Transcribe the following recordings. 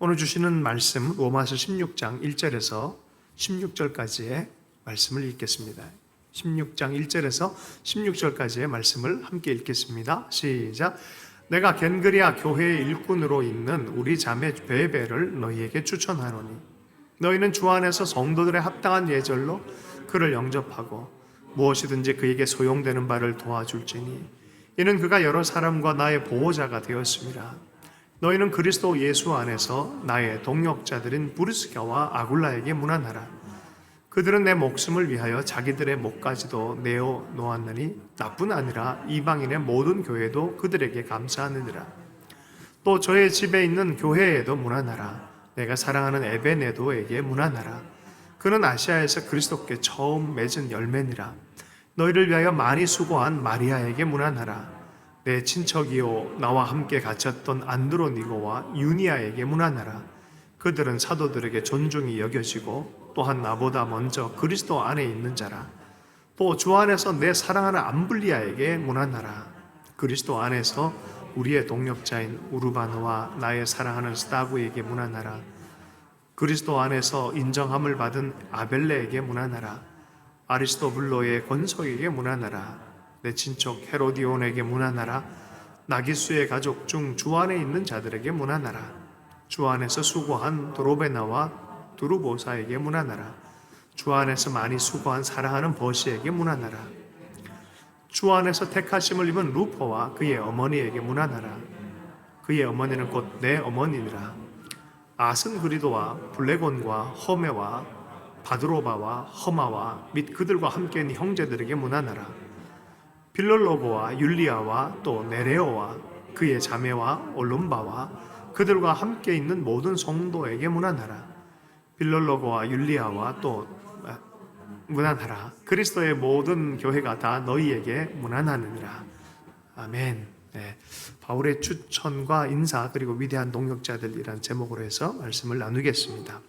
오늘 주시는 말씀 로마서 16장 1절에서 16절까지의 말씀을 읽겠습니다. 16장 1절에서 16절까지의 말씀을 함께 읽겠습니다. 시작. 내가 겐그리아 교회의 일꾼으로 있는 우리 자매 베베를 너희에게 추천하노니 너희는 주 안에서 성도들의 합당한 예절로 그를 영접하고 무엇이든지 그에게 소용되는 바를 도와줄지니 이는 그가 여러 사람과 나의 보호자가 되었습니다. 너희는 그리스도 예수 안에서 나의 동역자들인 브리스가와 아굴라에게 문안하라. 그들은 내 목숨을 위하여 자기들의 목까지도 내어 놓았느니 나뿐 아니라 이방인의 모든 교회도 그들에게 감사하느니라. 또 저의 집에 있는 교회에도 문안하라. 내가 사랑하는 에베네도에게 문안하라. 그는 아시아에서 그리스도께 처음 맺은 열매니라. 너희를 위하여 많이 수고한 마리아에게 문안하라. 내 친척이요 나와 함께 갇혔던 안드로니고와 유니아에게 문안하라. 그들은 사도들에게 존중이 여겨지고 또한 나보다 먼저 그리스도 안에 있는 자라. 또 주 안에서 내 사랑하는 암블리아에게 문안하라. 그리스도 안에서 우리의 동력자인 우르바노와 나의 사랑하는 스타구에게 문안하라. 그리스도 안에서 인정함을 받은 아벨레에게 문안하라. 아리스토블로의 권속에게 문안하라. 내 친척 헤로디온에게 문안하라. 나기수의 가족 중 주 안에 있는 자들에게 문안하라. 주 안에서 수고한 도로베나와 두루보사에게 문안하라. 주 안에서 많이 수고한 사랑하는 버시에게 문안하라. 주 안에서 택하심을 입은 루퍼와 그의 어머니에게 문안하라. 그의 어머니는 곧 내 어머니니라. 아슨그리도와 블레곤과 허메와 바드로바와 허마와 및 그들과 함께 있는 형제들에게 문안하라. 빌롤로고와 율리아와 또 네레오와 그의 자매와 올lum바와 그들과 함께 있는 모든 성도에게 문안하라. 빌롤로고와 율리아와 또 문안하라. 그리스도의 모든 교회가 다 너희에게 문안하느니라. 아멘. 네, 바울의 추천과 인사 그리고 위대한 동역자들이라는 제목으로 해서 말씀을 나누겠습니다.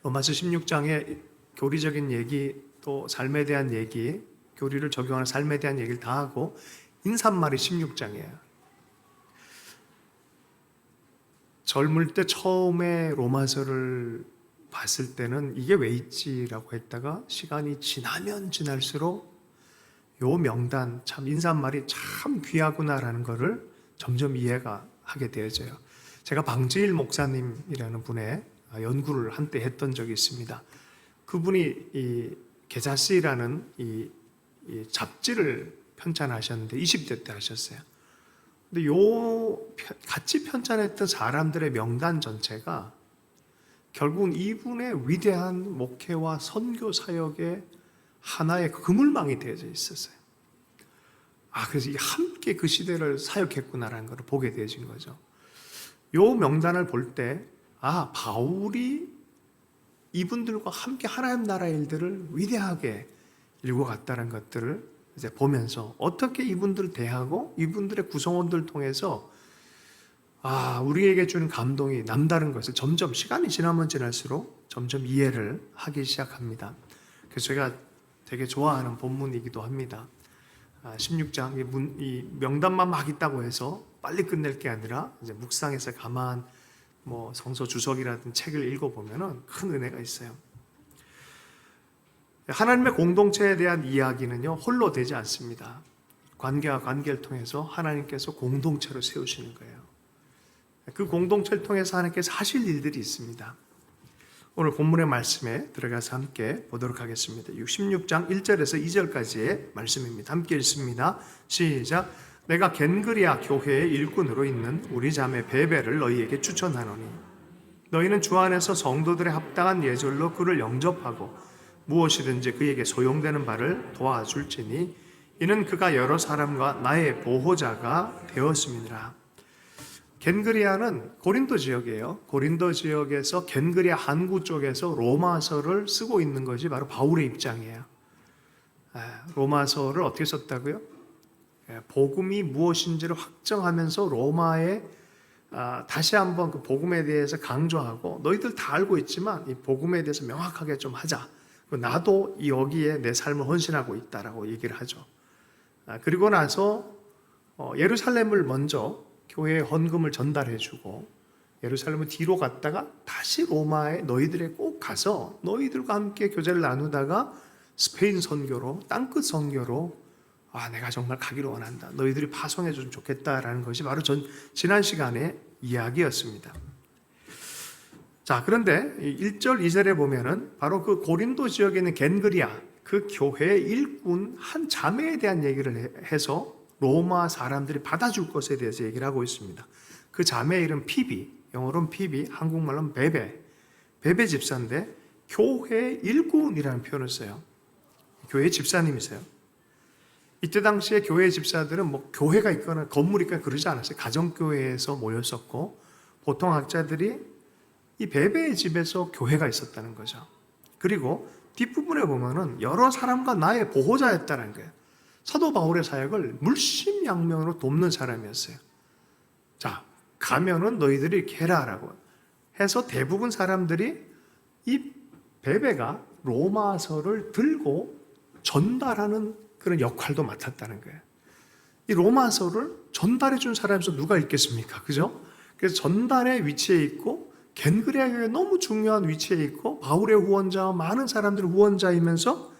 로마서 16장의 교리적인 얘기 또 삶에 대한 얘기 교리를 적용하는 삶에 대한 얘기를 다 하고 인사말이 16장이에요. 젊을 때 처음에 로마서를 봤을 때는 이게 왜 있지라고 했다가 시간이 지나면 지날수록 요 명단 참 인사말이 참 귀하구나라는 것을 점점 이해가 하게 되어져요. 제가 방지일 목사님이라는 분의 연구를 한때 했던 적이 있습니다. 그분이 이 게자스라는 이 잡지를 편찬하셨는데 20대 때 하셨어요. 근데 같이 편찬했던 사람들의 명단 전체가 결국은 이분의 위대한 목회와 선교 사역의 하나의 그물망이 되어져 있었어요. 그래서 함께 그 시대를 사역했구나라는 걸 보게 되어진 거죠. 요 명단을 볼 때, 바울이 이분들과 함께 하나님 나라의 일들을 위대하게 읽어갔다는 것들을 이제 보면서 어떻게 이분들을 대하고 이분들의 구성원들을 통해서 우리에게 주는 감동이 남다른 것을 점점 시간이 지나면 지날수록 점점 이해를 하기 시작합니다. 그래서 제가 되게 좋아하는 본문이기도 합니다. 16장 이 명단만 막 있다고 해서 빨리 끝낼 게 아니라 이제 묵상해서 가만 성서 주석이라든 책을 읽어보면 큰 은혜가 있어요. 하나님의 공동체에 대한 이야기는요 홀로 되지 않습니다. 관계와 관계를 통해서 하나님께서 공동체로 세우시는 거예요. 그 공동체를 통해서 하나님께서 하실 일들이 있습니다. 오늘 본문의 말씀에 들어가서 함께 보도록 하겠습니다. 16장 1절에서 2절까지의 말씀입니다. 함께 읽습니다. 시작. 내가 겐그리아 교회의 일꾼으로 있는 우리 자매 베베를 너희에게 추천하노니 너희는 주 안에서 성도들의 합당한 예절로 그를 영접하고 무엇이든지 그에게 소용되는 바를 도와줄지니 이는 그가 여러 사람과 나의 보호자가 되었음이니라. 겐그리아는 고린도 지역이에요. 고린도 지역에서 겐그리아 항구 쪽에서 로마서를 쓰고 있는 것이 바로 바울의 입장이에요. 로마서를 어떻게 썼다고요? 복음이 무엇인지를 확정하면서 로마에 다시 한번 그 복음에 대해서 강조하고 너희들 다 알고 있지만 이 복음에 대해서 명확하게 좀 하자. 나도 여기에 내 삶을 헌신하고 있다라고 얘기를 하죠. 그리고 나서 예루살렘을 먼저 교회에 헌금을 전달해주고 예루살렘을 뒤로 갔다가 다시 로마에 너희들에 꼭 가서 너희들과 함께 교제를 나누다가 스페인 선교로, 땅끝 선교로 내가 정말 가기를 원한다. 너희들이 파송해 줬으면 좋겠다라는 것이 바로 지난 시간의 이야기였습니다. 자, 그런데 1절, 2절에 보면은 바로 그 고린도 지역에 있는 겐그리아, 그 교회의 일꾼 한 자매에 대한 얘기를 해서 로마 사람들이 받아줄 것에 대해서 얘기를 하고 있습니다. 그 자매의 이름 피비, 영어로는 피비, 한국말로는 베베 집사인데 교회 일꾼이라는 표현을 써요. 교회 집사님이세요. 이때 당시에 교회 집사들은 뭐 교회가 있거나 건물이 있거나 그러지 않았어요. 가정교회에서 모였었고 보통 학자들이 이 베베의 집에서 교회가 있었다는 거죠. 그리고 뒷부분에 보면은 여러 사람과 나의 보호자였다는 거예요. 사도 바울의 사역을 물심양면으로 돕는 사람이었어요. 자, 가면은 너희들이 이렇게 해라라고 해서 대부분 사람들이 이 베베가 로마서를 들고 전달하는 그런 역할도 맡았다는 거예요. 이 로마서를 전달해 준 사람에서 누가 있겠습니까? 그죠? 그래서 전달의 위치에 있고 겐그레아 교회에 너무 중요한 위치에 있고 바울의 후원자와 많은 사람들의 후원자이면서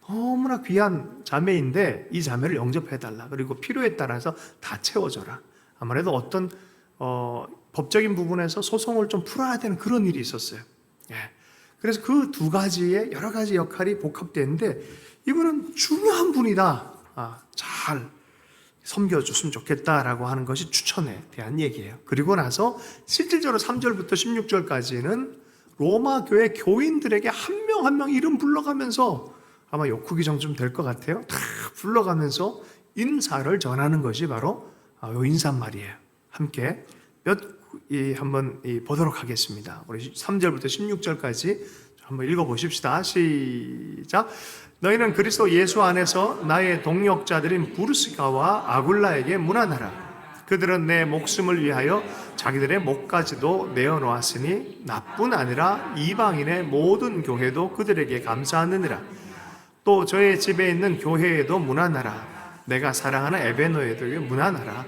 너무나 귀한 자매인데 이 자매를 영접해달라. 그리고 필요에 따라서 다 채워줘라. 아무래도 어떤 법적인 부분에서 소송을 좀 풀어야 되는 그런 일이 있었어요. 예. 그래서 그 두 가지의 여러 가지 역할이 복합되는데 이분은 중요한 분이다. 잘 섬겨줬으면 좋겠다라고 하는 것이 추천에 대한 얘기예요. 그리고 나서 실질적으로 3절부터 16절까지는 로마 교회 교인들에게 한 명 한 명 이름 불러가면서 아마 욕구기 정도좀 될 것 같아요. 다 불러가면서 인사를 전하는 것이 바로 이 인사말이에요. 함께 한번 보도록 하겠습니다. 우리 3절부터 16절까지 한번 읽어보십시다. 시작. 너희는 그리스도 예수 안에서 나의 동역자들인 부르스가와 아굴라에게 문안하라. 그들은 내 목숨을 위하여 자기들의 목까지도 내어놓았으니 나뿐 아니라 이방인의 모든 교회도 그들에게 감사하느니라. 또 저의 집에 있는 교회에도 문안하라. 내가 사랑하는 에베노에도 문안하라.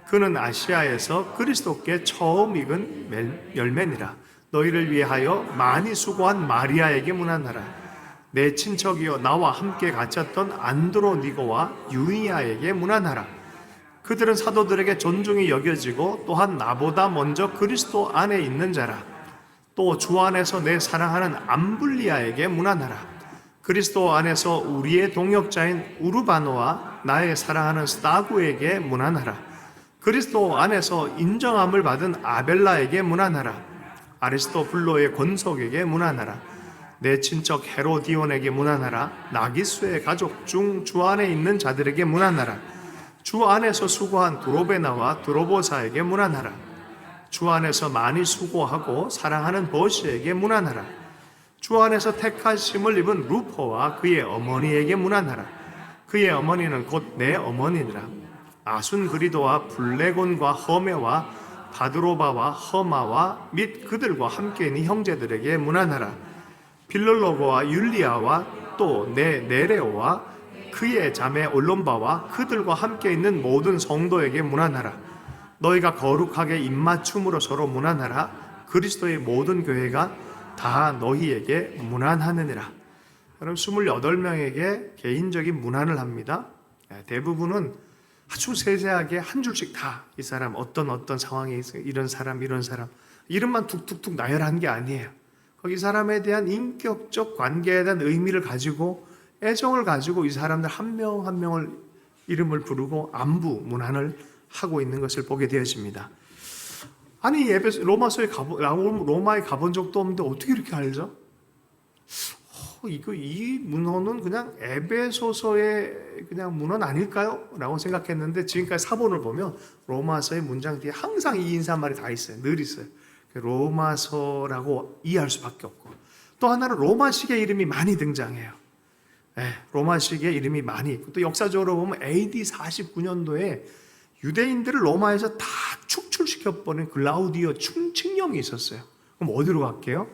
그는 아시아에서 그리스도께 처음 익은 열매니라. 너희를 위하여 많이 수고한 마리아에게 문안하라. 내 친척이여 나와 함께 갇혔던 안드로니고와 유이아에게 문안하라. 그들은 사도들에게 존중이 여겨지고 또한 나보다 먼저 그리스도 안에 있는 자라. 또 주 안에서 내 사랑하는 암블리아에게 문안하라. 그리스도 안에서 우리의 동역자인 우르바노와 나의 사랑하는 스타구에게 문안하라. 그리스도 안에서 인정함을 받은 아벨라에게 문안하라. 아리스토블로의 권속에게 문안하라. 내 친척 헤로디온에게 문안하라. 나기수의 가족 중 주 안에 있는 자들에게 문안하라. 주 안에서 수고한 드로베나와 드로보사에게 문안하라. 주 안에서 많이 수고하고 사랑하는 버시에게 문안하라. 주 안에서 택하심을 입은 루포와 그의 어머니에게 문안하라. 그의 어머니는 곧 내 어머니니라. 아순그리도와 블레곤과 허메와 바드로바와 허마와 및 그들과 함께 있는 형제들에게 문안하라. 빌롤로고와 율리아와 또 내 네레오와 그의 자매 올롬바와 그들과 함께 있는 모든 성도에게 문안하라. 너희가 거룩하게 입맞춤으로 서로 문안하라. 그리스도의 모든 교회가 다 너희에게 문안하느니라. 여러분 28명에게 개인적인 문안을 합니다. 대부분은 아주 세세하게 한 줄씩 다 이 사람 어떤 상황에 있어요. 이런 사람 이름만 툭툭툭 나열한 게 아니에요. 거기 사람에 대한 인격적 관계에 대한 의미를 가지고 애정을 가지고 이 사람들 한 명 한 명을 이름을 부르고 안부 문안을 하고 있는 것을 보게 되어집니다. 아니 로마에 가본 적도 없는데 어떻게 이렇게 알죠? 이 문헌은 그냥 에베소서의 그냥 문헌 아닐까요? 라고 생각했는데 지금까지 사본을 보면 로마서의 문장 뒤에 항상 이 인사말이 다 있어요. 늘 있어요. 로마서라고 이해할 수밖에 없고 또 하나는 로마식의 이름이 많이 등장해요. 로마식의 이름이 많이 있고 또 역사적으로 보면 AD 49년도에 유대인들을 로마에서 다 축출시켜버린 글라우디오 칙령이 있었어요. 그럼 어디로 갈게요?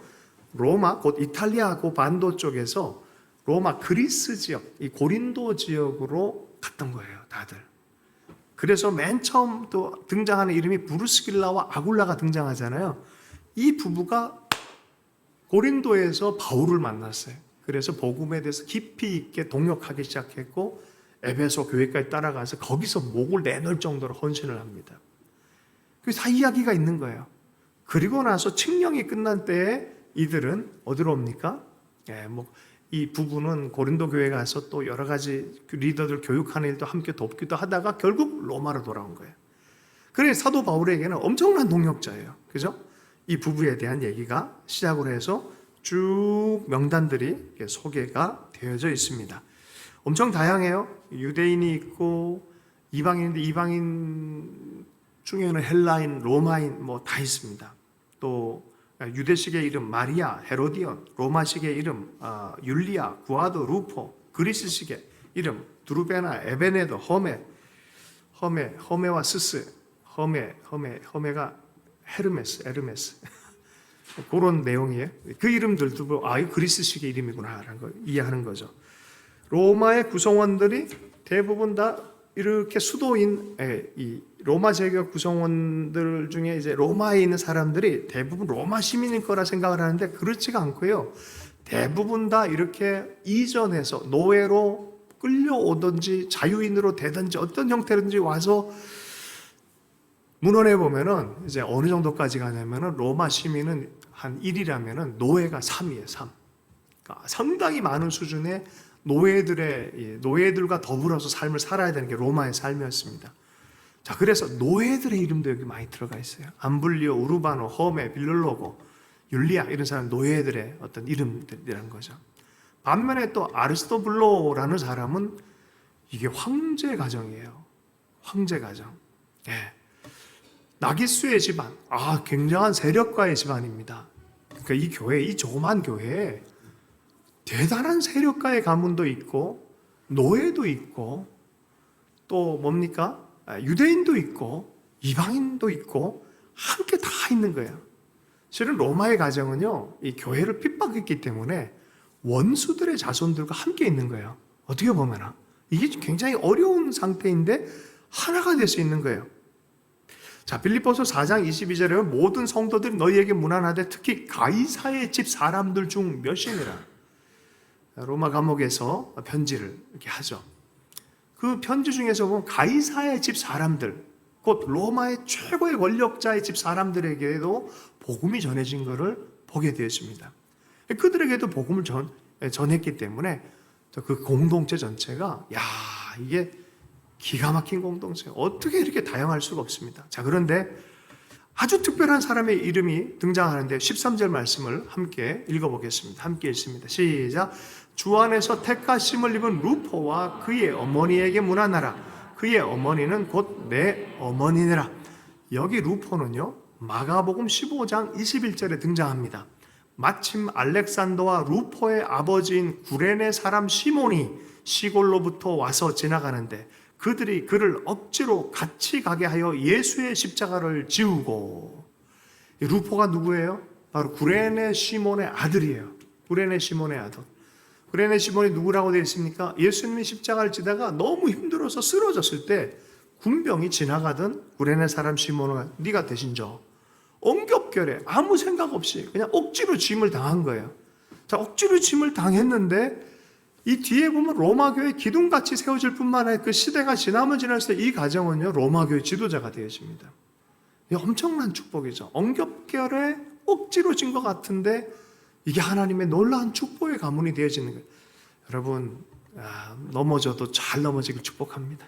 로마, 곧 이탈리아 그 반도 쪽에서 로마 그리스 지역, 이 고린도 지역으로 갔던 거예요, 다들. 그래서 맨 처음 또 등장하는 이름이 브루스길라와 아굴라가 등장하잖아요. 이 부부가 고린도에서 바울을 만났어요. 그래서 복음에 대해서 깊이 있게 동역하기 시작했고 에베소 교회까지 따라가서 거기서 목을 내놓을 정도로 헌신을 합니다. 그래서 다 이야기가 있는 거예요. 그리고 나서 칙령이 끝난 때에 이들은 어디로 옵니까? 이 부부는 고린도 교회에 가서 또 여러 가지 리더들 교육하는 일도 함께 돕기도 하다가 결국 로마로 돌아온 거예요. 그래서 사도 바울에게는 엄청난 동역자예요. 그죠? 이 부부에 대한 얘기가 시작으로 해서 쭉 명단들이 소개가 되어져 있습니다. 엄청 다양해요. 유대인이 있고 이방인인데 이방인 중에는 헬라인, 로마인 뭐 다 있습니다. 또 유대식의 이름 마리아, 헤로디온, 로마식의 이름 율리아, 구아도, 루포, 그리스식의 이름 드루베나, 에베네도, 허메와 스스, 허메가 에르메스 그런 내용이에요. 그 이름들도 그리스식의 이름이구나라는 걸 이해하는 거죠. 로마의 구성원들이 대부분 다 이렇게 수도인 이 로마 제국 구성원들 중에 이제 로마에 있는 사람들이 대부분 로마 시민일 거라 생각을 하는데 그렇지가 않고요. 대부분 다 이렇게 이전해서 노예로 끌려오든지 자유인으로 되든지 어떤 형태든지 와서 문헌에 보면은 이제 어느 정도까지 가냐면은 로마 시민은 한 1이라면은 노예가 3이에요, 3. 그러니까 상당히 많은 수준의 노예들과 더불어서 삶을 살아야 되는 게 로마의 삶이었습니다. 자, 그래서 노예들의 이름도 여기 많이 들어가 있어요. 암블리오, 우르바노, 허메, 빌룰로고, 율리아 이런 사람 노예들의 어떤 이름들이라는 거죠. 반면에 또 아리스토블로라는 사람은 이게 황제 가정이에요. 황제 가정. 예. 나기수의 집안, 굉장한 세력가의 집안입니다. 그러니까 이 교회, 이 조그만 교회에 대단한 세력가의 가문도 있고 노예도 있고 또 뭡니까? 유대인도 있고 이방인도 있고 함께 다 있는 거예요. 실은 로마의 가정은요, 이 교회를 핍박했기 때문에 원수들의 자손들과 함께 있는 거예요. 어떻게 보면 이게 굉장히 어려운 상태인데 하나가 될 수 있는 거예요. 자, 빌립보서 4장 22절에 모든 성도들이 너희에게 문안하되 특히 가이사의 집 사람들 중 몇이니라. 로마 감옥에서 편지를 이렇게 하죠. 그 편지 중에서 보면 가이사의 집 사람들, 곧 로마의 최고의 권력자의 집 사람들에게도 복음이 전해진 것을 보게 되었습니다. 그들에게도 복음을 전했기 때문에 그 공동체 전체가 이게 기가 막힌 공동체, 어떻게 이렇게 다양할 수가 없습니다. 자, 그런데 아주 특별한 사람의 이름이 등장하는데 13절 말씀을 함께 읽어보겠습니다. 함께 읽습니다. 시작. 주 안에서 택하심을 입은 루포와 그의 어머니에게 문안하라. 그의 어머니는 곧 내 어머니니라. 여기 루포는요, 마가복음 15장 21절에 등장합니다. 마침 알렉산더와 루포의 아버지인 구레네 사람 시몬이 시골로부터 와서 지나가는데 그들이 그를 억지로 같이 가게 하여 예수의 십자가를 지우고. 루포가 누구예요? 바로 구레네 시몬의 아들이에요. 구레네 시몬의 아들. 구레네 시몬이 누구라고 되어 있습니까? 예수님이 십자가를 지다가 너무 힘들어서 쓰러졌을 때 군병이 지나가던 구레네 사람 시몬은 네가 대신 져. 엉겹결에 아무 생각 없이 그냥 억지로 짐을 당한 거예요. 자, 억지로 짐을 당했는데 이 뒤에 보면 로마교회 기둥같이 세워질 뿐만 아니라 그 시대가 지나면 지날수록 이 가정은요, 로마교회 지도자가 되어집니다. 엄청난 축복이죠. 엉겹결에 억지로 진 것 같은데 이게 하나님의 놀라운 축복의 가문이 되어지는 거예요. 여러분, 넘어져도 잘 넘어지길 축복합니다.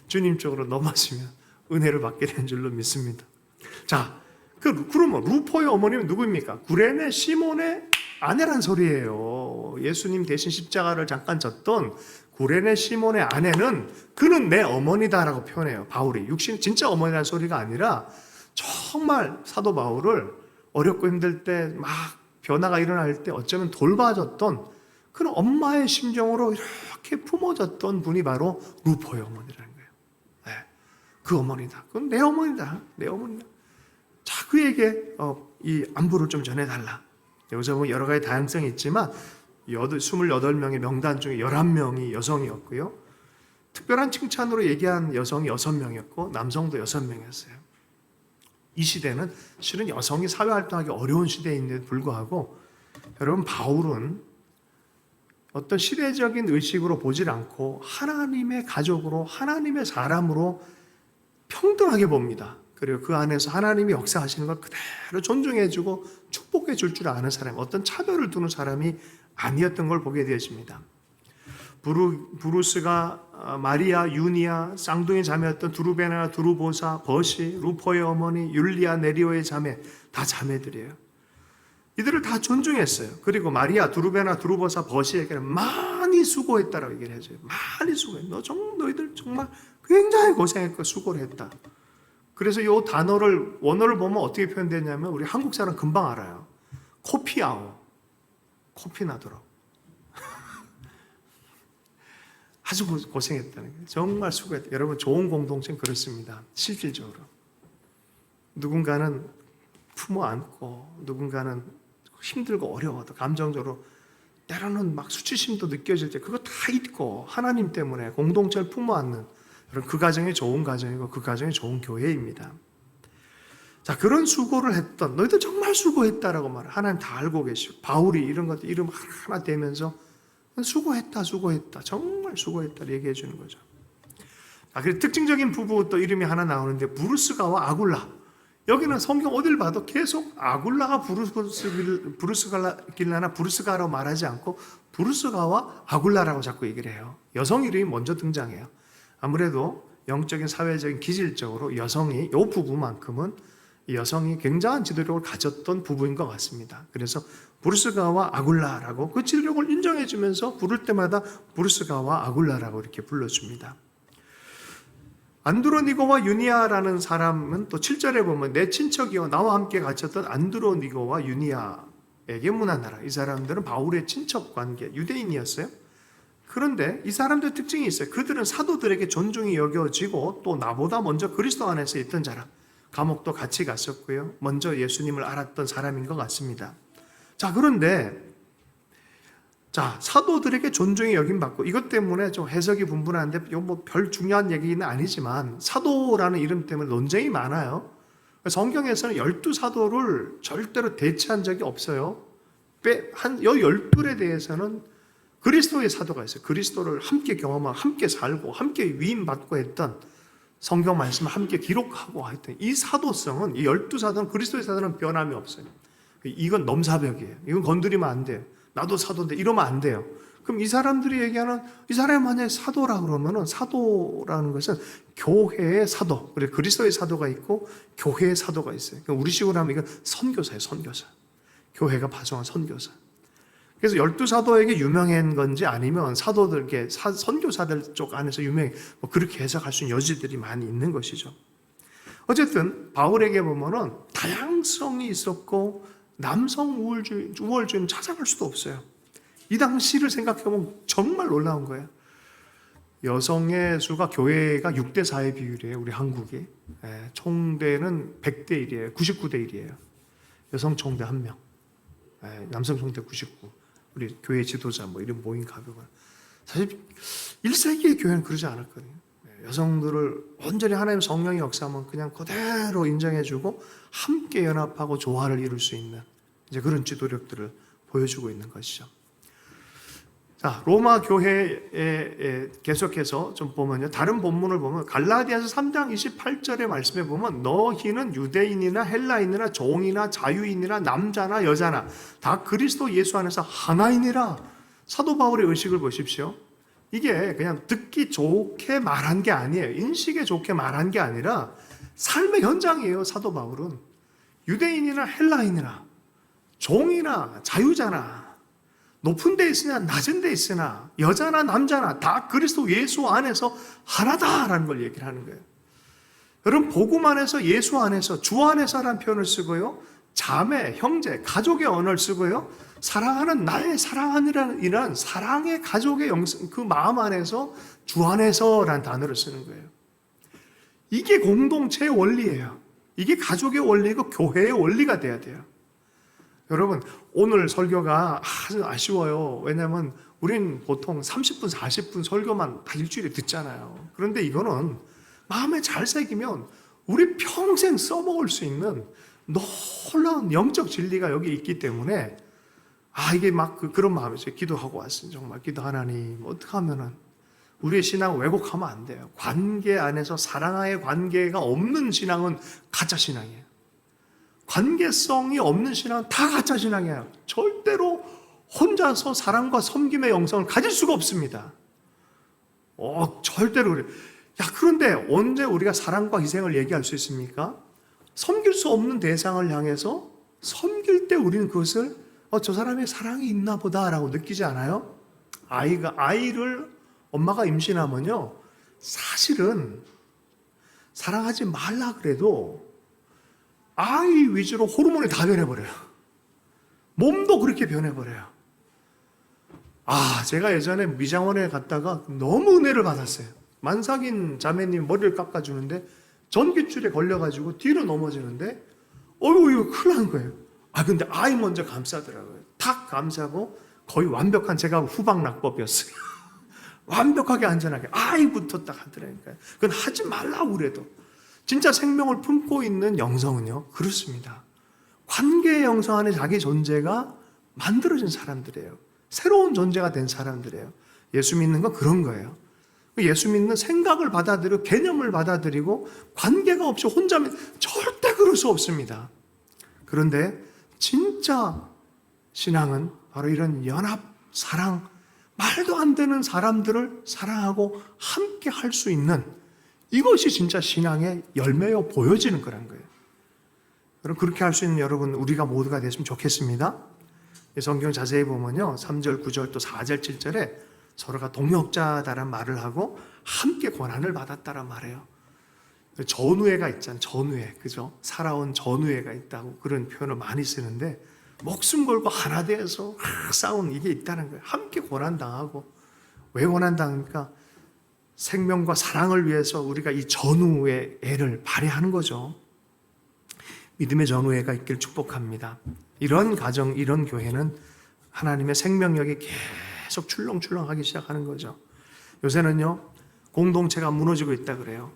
주님 쪽으로 넘어지면 은혜를 받게 된 줄로 믿습니다. 자, 그러면 루포의 어머니는 누구입니까? 구레네 시몬의 아내란 소리예요. 예수님 대신 십자가를 잠깐 졌던 구레네 시몬의 아내는 그는 내 어머니다라고 표현해요. 바울이 육신 진짜 어머니라는 소리가 아니라 정말 사도 바울을 어렵고 힘들 때 막 변화가 일어날 때 어쩌면 돌봐줬던 그런 엄마의 심정으로 이렇게 품어졌던 분이 바로 루포의 어머니라는 거예요. 네, 그 어머니다. 그건 내 어머니다. 내 어머니다. 자, 그에게 이 안부를 좀 전해달라. 여기서 보면 여러 가지 다양성이 있지만 28명의 명단 중에 11명이 여성이었고요. 특별한 칭찬으로 얘기한 여성이 6명이었고 남성도 6명이었어요. 이 시대는 실은 여성이 사회활동하기 어려운 시대인데도 불구하고 여러분 바울은 어떤 시대적인 의식으로 보질 않고 하나님의 가족으로 하나님의 사람으로 평등하게 봅니다. 그리고 그 안에서 하나님이 역사하시는 걸 그대로 존중해주고 축복해 줄 줄 아는 사람, 어떤 차별을 두는 사람이 아니었던 걸 보게 되어집니다. 부루스가 마리아, 유니아, 쌍둥이 자매였던 두루베나, 두루보사, 버시, 루포의 어머니, 율리아, 네리오의 자매, 다 자매들이에요. 이들을 다 존중했어요. 그리고 마리아, 두루베나, 두루보사, 버시에게는 많이 수고했다라고 얘기를 해줘요. 많이 수고해. 너희들 정말 굉장히 고생했고 수고를 했다. 그래서 이 단어를 원어를 보면 어떻게 표현되냐면 우리 한국 사람 금방 알아요. 코피아오. 코피 나도록. 아주 고생했다는 거예요. 정말 수고했다. 여러분 좋은 공동체는 그렇습니다. 실질적으로. 누군가는 품어 안고 누군가는 힘들고 어려워도 감정적으로 때로는 막 수치심도 느껴질 때 그거 다 잊고 하나님 때문에 공동체를 품어 안는 여러분 그 가정이 좋은 가정이고 그 가정이 좋은 교회입니다. 자, 그런 수고를 했던 너희들 정말 수고했다라고 말해. 하나님 다 알고 계시고 바울이 이런 것들 이름 하나 대면서 수고했다 정말 수고했다 얘기해 주는 거죠. 자, 그래서 특징적인 부부 또 이름이 하나 나오는데 부르스가와 아굴라. 여기는 성경 어딜 봐도 계속 아굴라가 부르스갈라나 부르스가라고 말하지 않고 부르스가와 아굴라라고 자꾸 얘기를 해요. 여성 이름이 먼저 등장해요. 아무래도 영적인 사회적인 기질적으로 여성이 이 부부만큼은 여성이 굉장한 지도력을 가졌던 부부인 것 같습니다. 그래서 부르스가와 아굴라라고 그 지도력을 인정해 주면서 부를 때마다 부르스가와 아굴라라고 이렇게 불러줍니다. 안드로니고와 유니아라는 사람은 또 7절에 보면 내 친척이요 나와 함께 갇혔던 안드로니고와 유니아에게 문안하라. 이 사람들은 바울의 친척 관계 유대인이었어요. 그런데 이 사람들 특징이 있어요. 그들은 사도들에게 존중이 여겨지고 또 나보다 먼저 그리스도 안에서 있던 자라. 감옥도 같이 갔었고요. 먼저 예수님을 알았던 사람인 것 같습니다. 자, 그런데 사도들에게 존중이 여김받고 이것 때문에 좀 해석이 분분한데 이거 뭐 별 중요한 얘기는 아니지만 사도라는 이름 때문에 논쟁이 많아요. 성경에서는 12사도를 절대로 대체한 적이 없어요. 이 12에 대해서는 그리스도의 사도가 있어요. 그리스도를 함께 경험하고 함께 살고 함께 위임받고 했던 성경 말씀을 함께 기록하고 했던 이 사도성은 이 12사도는 그리스도의 사도는 변함이 없어요. 이건 넘사벽이에요. 이건 건드리면 안 돼요. 나도 사도인데 이러면 안 돼요. 그럼 이 사람들이 얘기하는 이 사람이 만약에 사도라 그러면은 사도라는 것은 교회의 사도, 그리고 그리스도의 사도가 있고 교회의 사도가 있어요. 그러니까 우리식으로 하면 이건 선교사예요, 선교사. 교회가 파송한 선교사. 그래서 12사도에게 유명한 건지 아니면 사도들에게 선교사들 쪽 안에서 유명해 뭐 그렇게 해석할 수 있는 여지들이 많이 있는 것이죠. 어쨌든 바울에게 보면은 다양성이 있었고 남성 우월주의는 찾아갈 수도 없어요. 이 당시를 생각해보면 정말 놀라운 거예요. 여성의 수가 교회가 6대4의 비율이에요. 우리 한국이. 총대는 100대 1이에요. 99대 1이에요. 여성 총대 1명. 남성 총대 99. 우리 교회 지도자 뭐 이런 모임 가격은. 사실 1세기의 교회는 그러지 않았거든요. 여성들을 온전히 하나님 성령의 역사하면 그냥 그대로 인정해주고 함께 연합하고 조화를 이룰 수 있는 이제 그런 지도력들을 보여주고 있는 것이죠. 자, 로마 교회에 계속해서 좀 보면요. 다른 본문을 보면 갈라디아서 3장 28절의 말씀에 보면 너희는 유대인이나 헬라인이나 종이나 자유인이나 남자나 여자나 다 그리스도 예수 안에서 하나이니라. 사도 바울의 의식을 보십시오. 이게 그냥 듣기 좋게 말한 게 아니에요. 인식에 좋게 말한 게 아니라 삶의 현장이에요. 사도 바울은 유대인이나 헬라인이나 종이나 자유자나 높은 데 있으나 낮은 데 있으나 여자나 남자나 다 그리스도 예수 안에서 하나다라는 걸 얘기를 하는 거예요. 여러분 복음 안에서 예수 안에서 주 안에서라는 표현을 쓰고요. 자매, 형제, 가족의 언어를 쓰고요. 사랑하는 나의 사랑하니라는 사랑의 가족의 그 마음 안에서 주 안에서라는 단어를 쓰는 거예요. 이게 공동체의 원리예요. 이게 가족의 원리고 교회의 원리가 돼야 돼요. 여러분, 오늘 설교가 아주 아쉬워요. 왜냐하면 우린 보통 30분, 40분 설교만 다 일주일에 듣잖아요. 그런데 이거는 마음에 잘 새기면 우리 평생 써먹을 수 있는 놀라운 영적 진리가 여기 있기 때문에 이게 막 그런 마음이죠. 기도하고 왔어요. 정말 기도 하나님, 어떻게 하면은 우리의 신앙을 왜곡하면 안 돼요. 관계 안에서 사랑의 관계가 없는 신앙은 가짜 신앙이에요. 관계성이 없는 신앙은 다 가짜 신앙이에요. 절대로 혼자서 사랑과 섬김의 영성을 가질 수가 없습니다. 절대로 그래요. 그런데 언제 우리가 사랑과 희생을 얘기할 수 있습니까? 섬길 수 없는 대상을 향해서 섬길 때 우리는 그것을 저 사람의 사랑이 있나 보다라고 느끼지 않아요? 아이를 엄마가 임신하면요, 사실은 사랑하지 말라 그래도 아이 위주로 호르몬이 다 변해버려요. 몸도 그렇게 변해버려요. 제가 예전에 미장원에 갔다가 너무 은혜를 받았어요. 만삭인 자매님 머리를 깎아주는데 전깃줄에 걸려가지고 뒤로 넘어지는데 이거 큰일 난 거예요. 근데 아이 먼저 감싸더라고요. 탁 감싸고 거의 완벽한, 제가 후방낙법이었어요. 완벽하게 안전하게 아이부터 딱 하더라니까요. 그건 하지 말라고 그래도. 진짜 생명을 품고 있는 영성은요, 그렇습니다. 관계의 영성 안에 자기 존재가 만들어진 사람들이에요. 새로운 존재가 된 사람들이에요. 예수 믿는 건 그런 거예요. 예수 믿는 생각을 받아들이고 개념을 받아들이고 관계가 없이 혼자면 절대 그럴 수 없습니다. 그런데 진짜 신앙은 바로 이런 연합, 사랑, 말도 안 되는 사람들을 사랑하고 함께 할 수 있는, 이것이 진짜 신앙의 열매여 보여지는 거란 거예요. 여러분, 그렇게 할 수 있는 여러분, 우리가 모두가 됐으면 좋겠습니다. 성경 자세히 보면요, 3절, 9절, 또 4절, 7절에 서로가 동역자다란 말을 하고 함께 고난을 받았다란 말이에요. 전우회가 있잖아요. 전우회, 그죠? 살아온 전우회가 있다고 그런 표현을 많이 쓰는데, 목숨 걸고 하나 되어서 싸운 이게 있다는 거예요. 함께 고난당하고. 왜 고난당합니까? 생명과 사랑을 위해서 우리가 이 전우의 애를 발휘하는 거죠. 믿음의 전우회가 있길 축복합니다. 이런 가정, 이런 교회는 하나님의 생명력이 계속 출렁출렁하기 시작하는 거죠. 요새는요, 공동체가 무너지고 있다 그래요.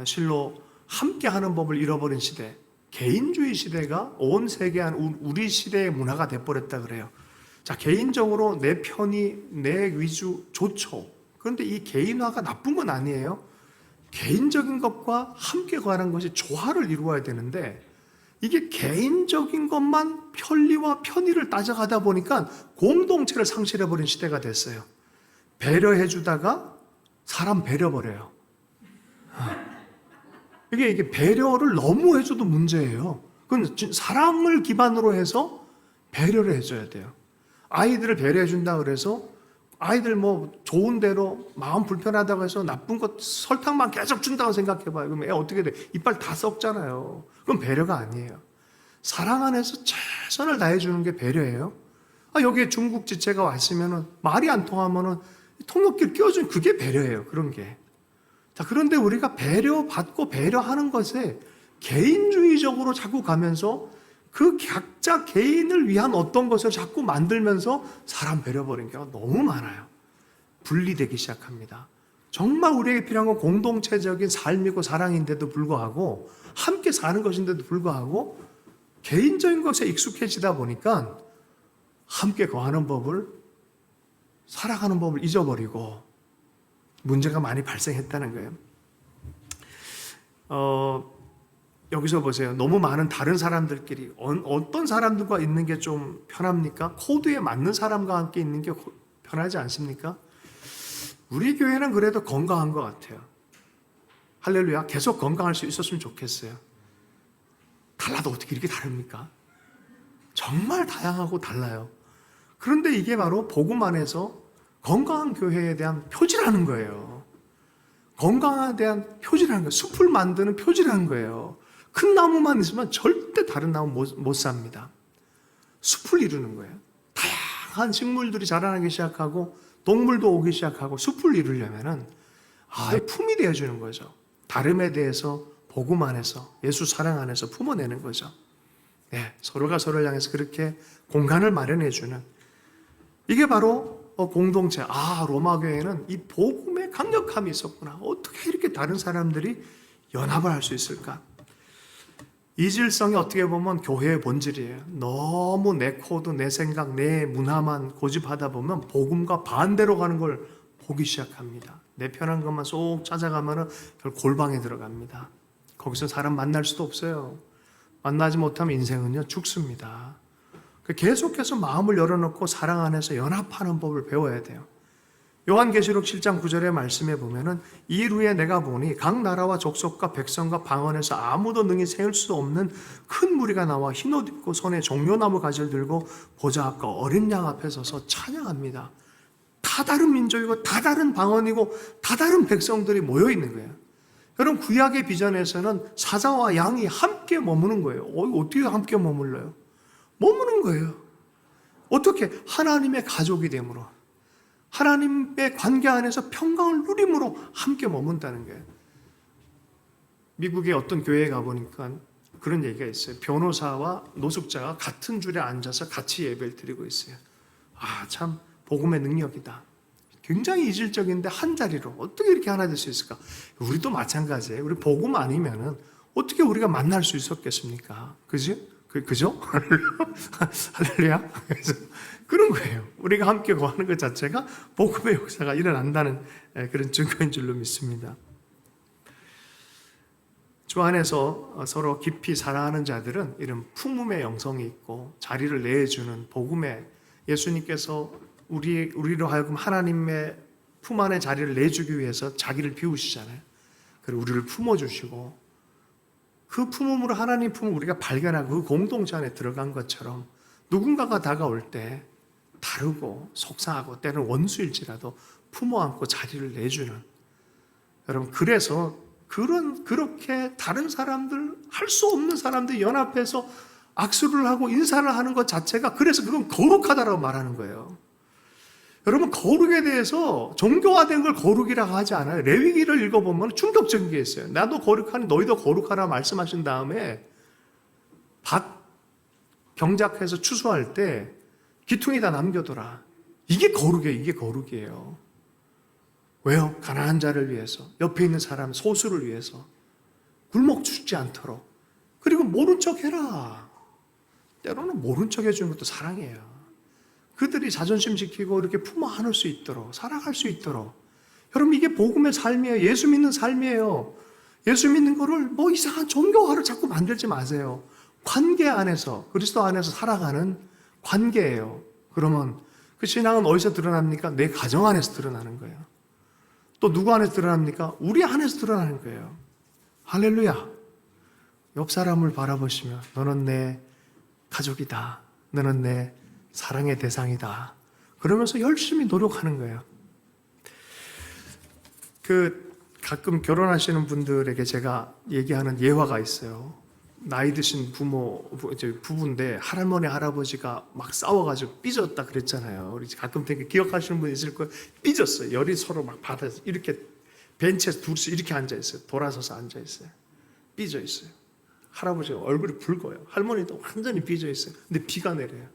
실로 함께하는 법을 잃어버린 시대, 개인주의 시대가 온 세계 한 우리 시대의 문화가 돼버렸다 그래요. 개인적으로 내 편이, 내 위주 좋죠. 그런데 이 개인화가 나쁜 건 아니에요. 개인적인 것과 함께 가는 것이 조화를 이루어야 되는데, 이게 개인적인 것만 편리와 편의를 따져가다 보니까 공동체를 상실해버린 시대가 됐어요. 배려해주다가 사람 배려버려요. 이게 배려를 너무 해줘도 문제예요. 그건 사랑을 기반으로 해서 배려를 해줘야 돼요. 아이들을 배려해준다 그래서 아이들 좋은 대로 마음 불편하다고 해서 나쁜 것 설탕만 계속 준다고 생각해봐요. 그럼 애 어떻게 돼? 이빨 다 썩잖아요. 그건 배려가 아니에요. 사랑 안에서 최선을 다해주는 게 배려예요. 여기에 중국 지체가 왔으면은 말이 안 통하면은 통역기를 끼워주는, 그게 배려예요. 그런 게. 그런데 우리가 배려받고 배려하는 것에 개인주의적으로 자꾸 가면서 그 각자 개인을 위한 어떤 것을 자꾸 만들면서 사람 배려버리는 경우가 너무 많아요. 분리되기 시작합니다. 정말 우리에게 필요한 건 공동체적인 삶이고 사랑인데도 불구하고, 함께 사는 것인데도 불구하고 개인적인 것에 익숙해지다 보니까 함께 거하는 법을, 살아가는 법을 잊어버리고 문제가 많이 발생했다는 거예요. 여기서 보세요. 너무 많은 다른 사람들끼리, 어떤 사람들과 있는 게 좀 편합니까? 코드에 맞는 사람과 함께 있는 게 편하지 않습니까? 우리 교회는 그래도 건강한 것 같아요. 할렐루야. 계속 건강할 수 있었으면 좋겠어요. 달라도 어떻게 이렇게 다릅니까? 정말 다양하고 달라요. 그런데 이게 바로 복음 안에서 건강한 교회에 대한 표지라는 거예요. 건강에 대한 표지라는 거예요. 숲을 만드는 표지라는 거예요. 큰 나무만 있으면 절대 다른 나무 못 삽니다. 숲을 이루는 거예요. 다양한 식물들이 자라나기 시작하고 동물도 오기 시작하고 숲을 이루려면은 품이 되어주는 거죠. 다름에 대해서 복음 안에서, 예수 사랑 안에서 품어내는 거죠. 서로가 서로를 향해서 그렇게 공간을 마련해주는, 이게 바로 공동체. 로마 교회는 이 복음의 강력함이 있었구나. 어떻게 이렇게 다른 사람들이 연합을 할 수 있을까? 이질성이 어떻게 보면 교회의 본질이에요. 너무 내 코드, 내 생각, 내 문화만 고집하다 보면 복음과 반대로 가는 걸 보기 시작합니다. 내 편한 것만 쏙 찾아가면 결국 골방에 들어갑니다. 거기서 사람 만날 수도 없어요. 만나지 못하면 인생은요 죽습니다. 계속해서 마음을 열어놓고 사랑 안에서 연합하는 법을 배워야 돼요. 요한계시록 7장 9절의 말씀에 보면은 이루에 내가 보니 각 나라와 족속과 백성과 방언에서 아무도 능히 세울 수 없는 큰 무리가 나와 흰옷 입고 손에 종려나무 가지를 들고 보좌 앞과 어린 양 앞에 서서 찬양합니다. 다 다른 민족이고 다 다른 방언이고 다 다른 백성들이 모여 있는 거예요. 여러분, 구약의 비전에서는 사자와 양이 함께 머무는 거예요. 어떻게 함께 머물러요? 머무는 거예요. 어떻게? 하나님의 가족이 됨으로, 하나님의 관계 안에서 평강을 누림으로 함께 머문다는 거예요. 미국의 어떤 교회에 가보니까 그런 얘기가 있어요. 변호사와 노숙자가 같은 줄에 앉아서 같이 예배를 드리고 있어요. 참 복음의 능력이다. 굉장히 이질적인데 한 자리로 어떻게 이렇게 하나 될 수 있을까? 우리도 마찬가지예요. 우리 복음 아니면은 어떻게 우리가 만날 수 있었겠습니까? 그죠? 할렐루야. 그래서 그런 거예요. 우리가 함께 거하는 것 자체가 복음의 역사가 일어난다는 그런 증거인 줄로 믿습니다. 주 안에서 서로 깊이 사랑하는 자들은 이런 품음의 영성이 있고 자리를 내주는 복음의, 예수님께서 우리로 하여금 하나님의 품 안에 자리를 내주기 위해서 자기를 비우시잖아요. 그리고 우리를 품어주시고, 그 품음으로 하나님 품을 우리가 발견하고 그 공동체 안에 들어간 것처럼 누군가가 다가올 때 다르고 속상하고 때로는 원수일지라도 품어 안고 자리를 내주는, 여러분, 그래서 그렇게 다른 사람들, 할 수 없는 사람들 연합해서 악수를 하고 인사를 하는 것 자체가, 그래서 그건 거룩하다라고 말하는 거예요. 여러분, 거룩에 대해서 종교화된 걸 거룩이라고 하지 않아요. 레위기를 읽어보면 충격적인 게 있어요. 나도 거룩하니 너희도 거룩하라 말씀하신 다음에 밭 경작해서 추수할 때 기퉁에다 남겨둬라. 이게 거룩이에요. 이게 거룩이에요. 왜요? 가난한 자를 위해서, 옆에 있는 사람, 소수를 위해서 굶어 죽지 않도록. 그리고 모른 척 해라. 때로는 모른 척 해주는 것도 사랑이에요. 그들이 자존심 지키고 이렇게 품어 안을 수 있도록, 살아갈 수 있도록. 여러분, 이게 복음의 삶이에요. 예수 믿는 삶이에요. 예수 믿는 거를 이상한 종교화를 자꾸 만들지 마세요. 관계 안에서, 그리스도 안에서 살아가는 관계예요. 그러면 그 신앙은 어디서 드러납니까? 내 가정 안에서 드러나는 거예요. 또 누구 안에서 드러납니까? 우리 안에서 드러나는 거예요. 할렐루야. 옆 사람을 바라보시며 너는 내 가족이다. 너는 내 사랑의 대상이다. 그러면서 열심히 노력하는 거예요. 가끔 결혼하시는 분들에게 제가 얘기하는 예화가 있어요. 나이 드신 부부인데 할머니, 할아버지가 막 싸워가지고 삐졌다 그랬잖아요. 우리 가끔 되게 기억하시는 분 있을 거예요. 삐졌어요. 열이 서로 막 받아서 이렇게 벤치에서 둘이서 이렇게 앉아있어요. 돌아서서 앉아있어요. 삐져 있어요. 할아버지가 얼굴이 붉어요. 할머니도 완전히 삐져 있어요. 근데 비가 내려요.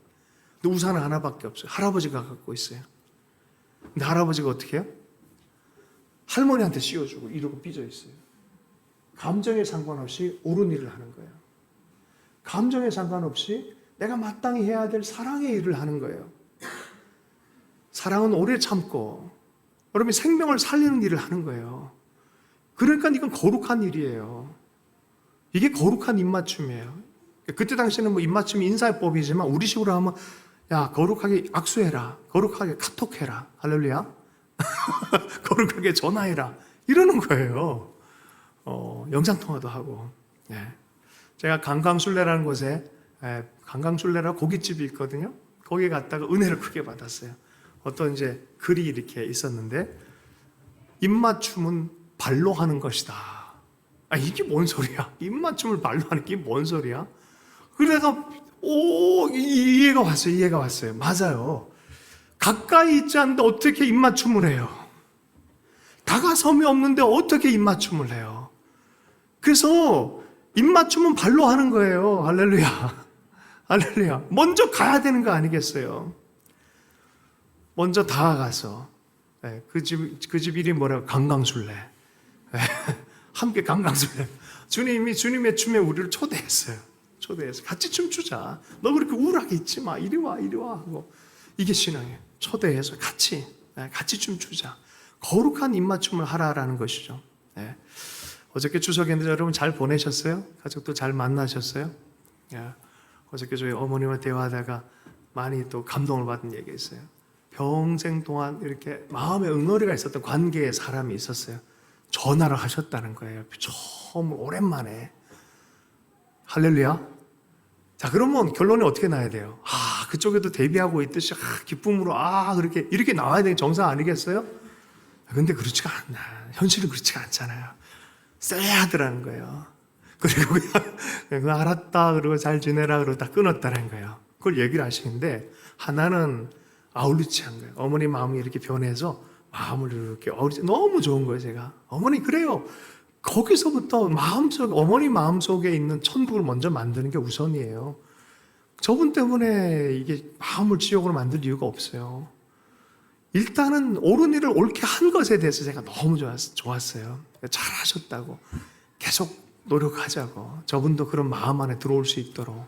근데 우산은 하나밖에 없어요. 할아버지가 갖고 있어요. 근데 할아버지가 어떻게 해요? 할머니한테 씌워주고 이러고 삐져 있어요. 감정에 상관없이 옳은 일을 하는 거예요. 감정에 상관없이 내가 마땅히 해야 될 사랑의 일을 하는 거예요. 사랑은 오래 참고 여러분이 생명을 살리는 일을 하는 거예요. 그러니까 이건 거룩한 일이에요. 이게 거룩한 입맞춤이에요. 그때 당시에는 입맞춤이 인사법이지만 우리 식으로 하면 야, 거룩하게 악수해라. 거룩하게 카톡해라. 할렐루야. 거룩하게 전화해라. 이러는 거예요. 영상통화도 하고. 네. 제가 강강술래라는 곳에 강강술래라 고깃집이 있거든요. 거기 갔다가 은혜를 크게 받았어요. 어떤 이제 글이 이렇게 있었는데, 입맞춤은 발로 하는 것이다. 이게 뭔 소리야? 입맞춤을 발로 하는 게 뭔 소리야? 그래서 이해가 왔어요. 맞아요. 가까이 있지 않는데 어떻게 입맞춤을 해요? 다가섬이 없는데 어떻게 입맞춤을 해요? 그래서 입맞춤은 발로 하는 거예요. 할렐루야. 할렐루야. 먼저 가야 되는 거 아니겠어요? 먼저 다가가서 그 집 이름이 뭐라고? 강강술래. 함께 강강술래. 주님이 주님의 춤에 우리를 초대했어요. 같이 춤추자. 너 그렇게 우울하게 있지 마. 이리 와 하고. 이게 신앙이에요. 초대해서 같이 춤추자. 거룩한 입맞춤을 하라라는 것이죠. 어저께 추석인데 여러분 잘 보내셨어요? 가족도 잘 만나셨어요? 어저께 저희 어머님과 대화하다가 많이 또 감동을 받은 얘기가 있어요. 평생 동안 이렇게 마음에 응어리가 있었던 관계의 사람이 있었어요. 전화를 하셨다는 거예요. 처음 오랜만에. 할렐루야. 자, 그러면 결론이 어떻게 나야 돼요? 그쪽에도 대비하고 있듯이 기쁨으로 그렇게 이렇게 나와야 되는 정상 아니겠어요? 근데 그렇지가 않나. 현실은 그렇지가 않잖아요. 써야 하더라는 거예요. 그리고 그냥 알았다 그러고 잘 지내라 그러고 다 끊었다는 거예요. 그걸 얘기를 하시는데 하나는 아울리치한 거예요. 어머니 마음이 이렇게 변해서 마음을 이렇게 너무 좋은 거예요. 제가 어머니 그래요. 거기서부터 어머니 마음속에 있는 천국을 먼저 만드는 게 우선이에요. 저분 때문에 이게 마음을 지옥으로 만들 이유가 없어요. 일단은 옳은 일을 옳게 한 것에 대해서 제가 너무 좋았어요. 잘하셨다고 계속 노력하자고, 저분도 그런 마음 안에 들어올 수 있도록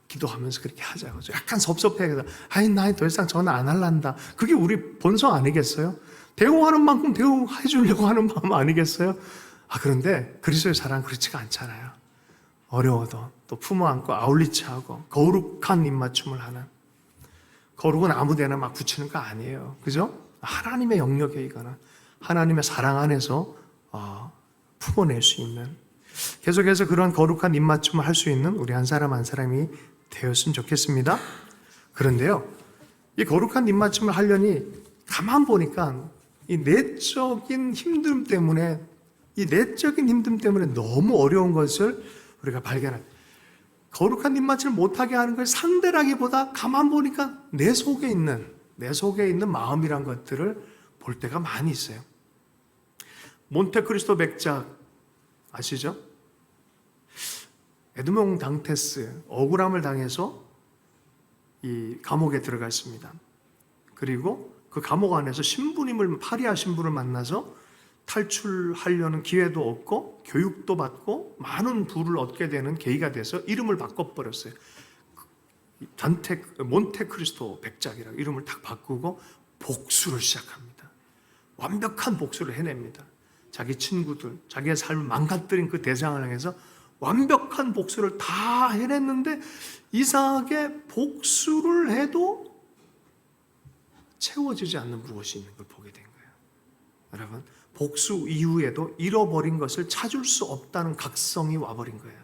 기도하면서 그렇게 하자고. 약간 섭섭해서 나 더 이상 전화 안 할란다. 그게 우리 본성 아니겠어요? 대우하는 만큼 대우해 주려고 하는 마음 아니겠어요? 그런데 그리스도의 사랑은 그렇지가 않잖아요. 어려워도 또 품어 안고 아울리치하고 거룩한 입맞춤을 하는. 거룩은 아무데나 막 붙이는 거 아니에요. 그죠? 하나님의 영역에 이거는 하나님의 사랑 안에서 품어낼 수 있는, 계속해서 그런 거룩한 입맞춤을 할 수 있는 우리 한 사람 한 사람이 되었으면 좋겠습니다. 그런데요, 이 거룩한 입맞춤을 하려니 가만 보니까 이 내적인 힘듦 때문에 너무 어려운 것을 우리가 발견합니다. 거룩한 입맞춤을 못하게 하는 걸 상대라기보다 가만 보니까 내 속에 있는 마음이란 것들을 볼 때가 많이 있어요. 몬테크리스토 백작 아시죠? 에드몽 당테스 억울함을 당해서 이 감옥에 들어가 있습니다. 그리고 그 감옥 안에서 파리아 신부를 만나서 탈출하려는 기회도 없고 교육도 받고 많은 부를 얻게 되는 계기가 돼서 이름을 바꿔버렸어요. 몬테크리스토 백작이라고 이름을 딱 바꾸고 복수를 시작합니다. 완벽한 복수를 해냅니다. 자기 친구들, 자기의 삶을 망가뜨린 그 대상을 향해서 완벽한 복수를 다 해냈는데 이상하게 복수를 해도 채워지지 않는 무엇이 있는 걸 보게 된 거예요. 여러분, 복수 이후에도 잃어버린 것을 찾을 수 없다는 각성이 와버린 거예요.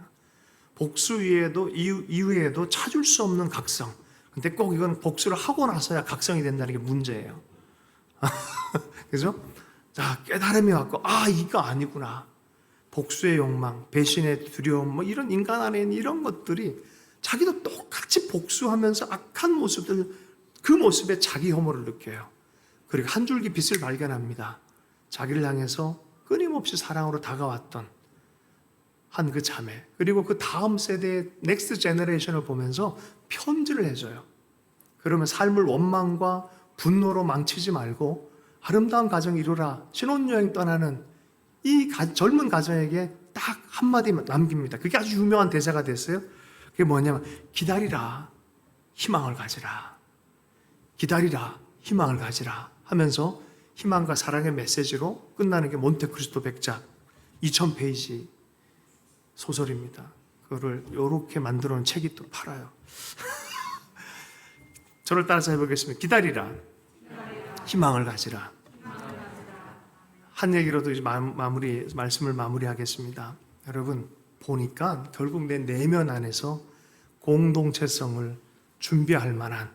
복수 이후에도 찾을 수 없는 각성. 근데 꼭 이건 복수를 하고 나서야 각성이 된다는 게 문제예요. 그죠? 자, 깨달음이 왔고, 이거 아니구나. 복수의 욕망, 배신의 두려움, 이런 인간 안에 있는 이런 것들이 자기도 똑같이 복수하면서 악한 모습들, 그 모습에 자기 혐오를 느껴요. 그리고 한 줄기 빛을 발견합니다. 자기를 향해서 끊임없이 사랑으로 다가왔던 한 그 자매, 그리고 그 다음 세대의 넥스트 제너레이션을 보면서 편지를 해줘요. 그러면 삶을 원망과 분노로 망치지 말고 아름다운 가정 이루라, 신혼여행 떠나는 이 젊은 가정에게 딱 한마디 남깁니다. 그게 아주 유명한 대사가 됐어요. 그게 뭐냐면 기다리라, 희망을 가지라. 기다리라, 희망을 가지라 하면서 희망과 사랑의 메시지로 끝나는 게 몬테크리스토 백작 2000페이지 소설입니다. 그거를 이렇게 만들어 놓은 책이 또 팔아요. 저를 따라서 해보겠습니다. 기다리라, 희망을 가지라. 한 얘기로도 이제 말씀을 마무리하겠습니다. 여러분, 보니까 결국 내 내면 안에서 공동체성을 준비할 만한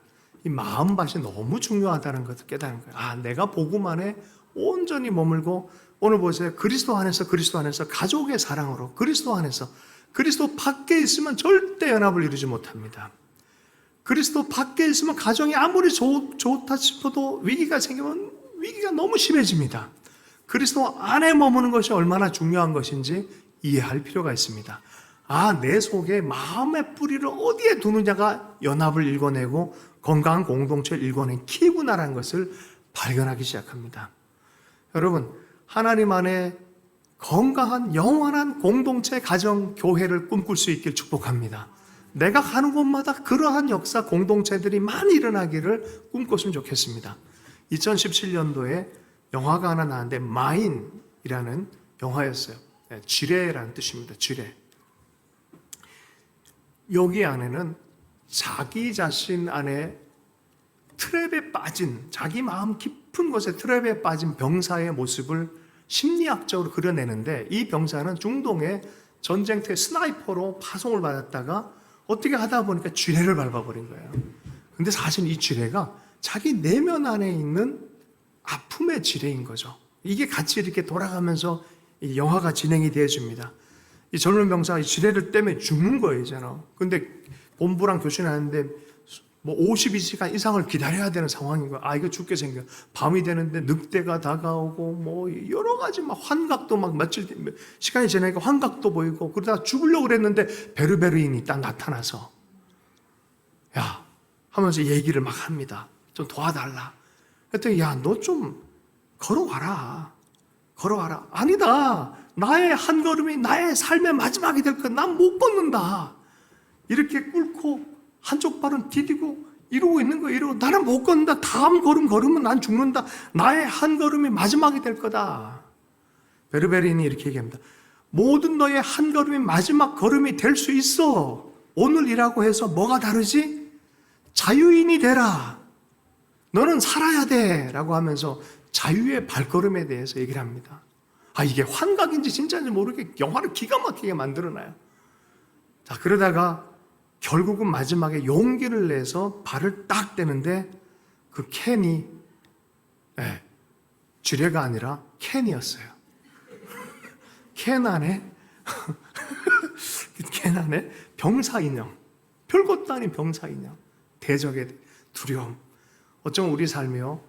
이 마음밭이 너무 중요하다는 것을 깨달은 거예요. 내가 복음 안에 온전히 머물고, 오늘 보세요. 그리스도 안에서 가족의 사랑으로 그리스도 밖에 있으면 절대 연합을 이루지 못합니다. 그리스도 밖에 있으면 가정이 아무리 좋다 싶어도 위기가 생기면 위기가 너무 심해집니다. 그리스도 안에 머무는 것이 얼마나 중요한 것인지 이해할 필요가 있습니다. 내 속에 마음의 뿌리를 어디에 두느냐가 연합을 일궈내고 건강한 공동체를 일궈낸 키구나라는 것을 발견하기 시작합니다. 여러분, 하나님 안에 건강한 영원한 공동체, 가정, 교회를 꿈꿀 수 있길 축복합니다. 내가 가는 곳마다 그러한 역사, 공동체들이 많이 일어나기를 꿈꿨으면 좋겠습니다. 2017년도에 영화가 하나 나왔는데 마인이라는 영화였어요. 지뢰라는 뜻입니다. 지뢰. 여기 안에는 자기 자신 안에 트랩에 빠진, 자기 마음 깊은 곳에 트랩에 빠진 병사의 모습을 심리학적으로 그려내는데, 이 병사는 중동의 전쟁터에 스나이퍼로 파송을 받았다가 어떻게 하다 보니까 쥐레를 밟아버린 거예요. 근데 사실 이 쥐레가 자기 내면 안에 있는 아픔의 쥐레인 거죠. 이게 같이 이렇게 돌아가면서 이 영화가 진행이 되어집니다. 이 젊은 병사가 이 쥐레를 때문에 죽는 거예요, 이제는. 근데 본부랑 교신을 하는데 뭐 52시간 이상을 기다려야 되는 상황인 거야. 이거 죽게 생겨. 밤이 되는데 늑대가 다가오고 뭐 여러 가지 막 환각도 막 며칠 시간이 지나니까 환각도 보이고, 그러다가 죽으려고 그랬는데 베르베르인이 딱 나타나서 야 하면서 얘기를 막 합니다. 좀 도와달라. 그랬더니 야 너 좀 걸어와라. 아니다. 나의 한 걸음이 나의 삶의 마지막이 될 거야. 난 못 걷는다. 이렇게 꿇고 한쪽 발은 디디고 이러고 있는 거예요. 이러고 나는 못 걷는다. 다음 걸음 걸으면 난 죽는다. 나의 한 걸음이 마지막이 될 거다. 베르베린이 이렇게 얘기합니다. 모든 너의 한 걸음이 마지막 걸음이 될 수 있어. 오늘이라고 해서 뭐가 다르지? 자유인이 되라. 너는 살아야 돼. 라고 하면서 자유의 발걸음에 대해서 얘기를 합니다. 이게 환각인지 진짜인지 모르게 영화를 기가 막히게 만들어놔요. 자, 그러다가 결국은 마지막에 용기를 내서 발을 딱 떼는데 그 캔이 쥐레가 아니라 캔이었어요. 캔 안에 병사 인형, 별것도 아닌 병사 인형, 대적의 두려움. 어쩌면 우리 삶이요,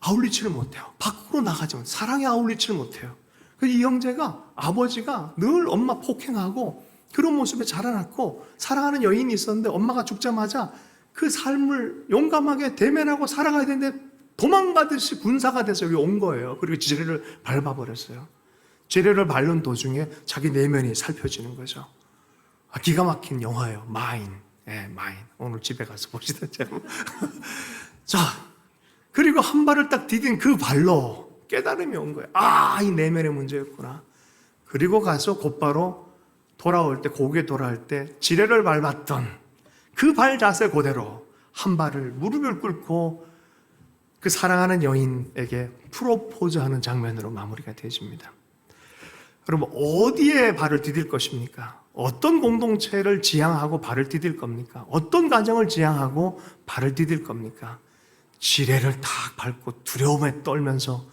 아울리지를 못해요. 밖으로 나가지만 사랑에 아울리지를 못해요. 이 형제가, 아버지가 늘 엄마 폭행하고 그런 모습에 자라났고, 사랑하는 여인이 있었는데 엄마가 죽자마자 그 삶을 용감하게 대면하고 살아가야 되는데 도망가듯이 군사가 돼서 여기 온 거예요. 그리고 지뢰를 밟아버렸어요. 지뢰를 밟는 도중에 자기 내면이 살펴지는 거죠. 기가 막힌 영화예요. 마인. 마인. 오늘 집에 가서 보시던지. 자, 그리고 한 발을 딱 디딘 그 발로 깨달음이 온 거예요. 이 내면의 문제였구나. 그리고 가서 곧바로 돌아올 때, 고개 돌아올 때 지뢰를 밟았던 그 발 자세 그대로 한 발을, 무릎을 꿇고 그 사랑하는 여인에게 프로포즈하는 장면으로 마무리가 되어집니다. 여러분, 어디에 발을 디딜 것입니까? 어떤 공동체를 지향하고 발을 디딜 겁니까? 어떤 가정을 지향하고 발을 디딜 겁니까? 지뢰를 탁 밟고 두려움에 떨면서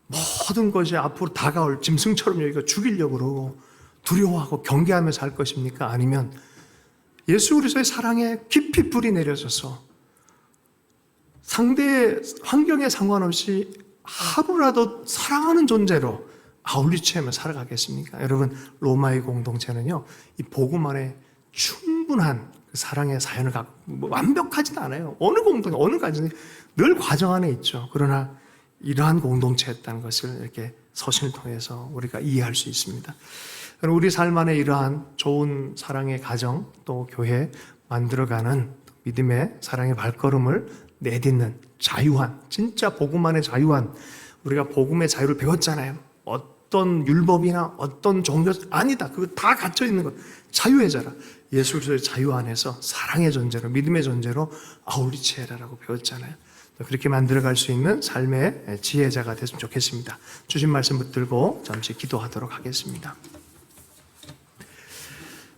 모든 것이 앞으로 다가올 짐승처럼 여기가 죽이려고 그러고 두려워하고 경계하면서 할 것입니까? 아니면 예수 그리스도의 사랑에 깊이 불이 내려져서 상대의 환경에 상관없이 하루라도 사랑하는 존재로 아울리치하며 살아가겠습니까? 여러분, 로마의 공동체는요, 이 복음 안에 충분한 사랑의 사연을 갖고, 완벽하지도 않아요. 어느 공동체, 어느 가정이 늘 과정 안에 있죠. 그러나 이러한 공동체였다는 것을 이렇게 서신을 통해서 우리가 이해할 수 있습니다. 우리 삶 안에 이러한 좋은 사랑의 가정, 또 교회 만들어가는 믿음의 사랑의 발걸음을 내딛는 자유한, 진짜 복음 안의 자유한, 우리가 복음의 자유를 배웠잖아요. 어떤 율법이나 어떤 종교 아니다. 그거 다 갇혀 있는 것. 자유의 자라. 예수 그리스도의 자유 안에서 사랑의 존재로, 믿음의 존재로 아울리치해라라고 배웠잖아요. 그렇게 만들어갈 수 있는 삶의 지혜자가 됐으면 좋겠습니다. 주신 말씀 붙들고 잠시 기도하도록 하겠습니다.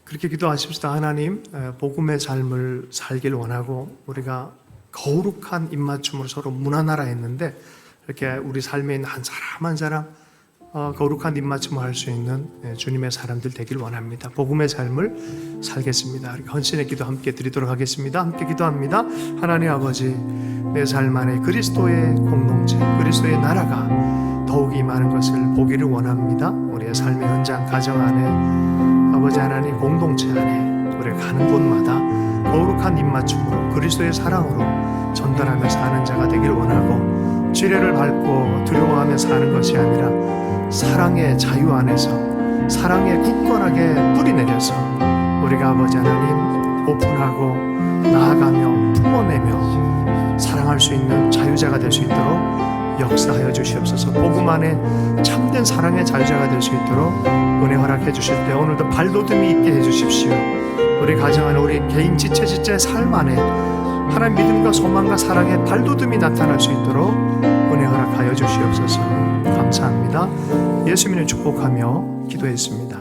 그렇게 기도하십시다. 하나님, 복음의 삶을 살길 원하고 우리가 거룩한 입맞춤으로 서로 무난하라 했는데, 이렇게 우리 삶에 있는 한 사람 한 사람 거룩한 입맞춤을 할 수 있는 주님의 사람들 되길 원합니다. 복음의 삶을 살겠습니다. 헌신의 기도 함께 드리도록 하겠습니다. 함께 기도합니다. 하나님 아버지, 내 삶 안에 그리스도의 공동체, 그리스도의 나라가 더욱이 많은 것을 보기를 원합니다. 우리의 삶의 현장, 가정 안에 아버지 하나님 공동체 안에 우리가 가는 곳마다 거룩한 입맞춤으로 그리스도의 사랑으로 전달하며 사는 자가 되기를 원하고, 지뢰를 밟고 두려워하며 사는 것이 아니라 사랑의 자유 안에서 사랑의 굳건하게 뿌리 내려서 우리가 아버지 하나님 오픈하고 나아가며 품어내며 사랑할 수 있는 자유자가 될 수 있도록 역사하여 주시옵소서. 복음 안에 참된 사랑의 자유자가 될 수 있도록 은혜 허락해 주실 때 오늘도 발돋움이 있게 해 주십시오. 우리 가정 안에 우리 개인 지체의 삶 안에 하나님 믿음과 소망과 사랑의 발돋움이 나타날 수 있도록 은혜 허락하여 주시옵소서. 감사합니다. 예수님을 축복하며 기도했습니다.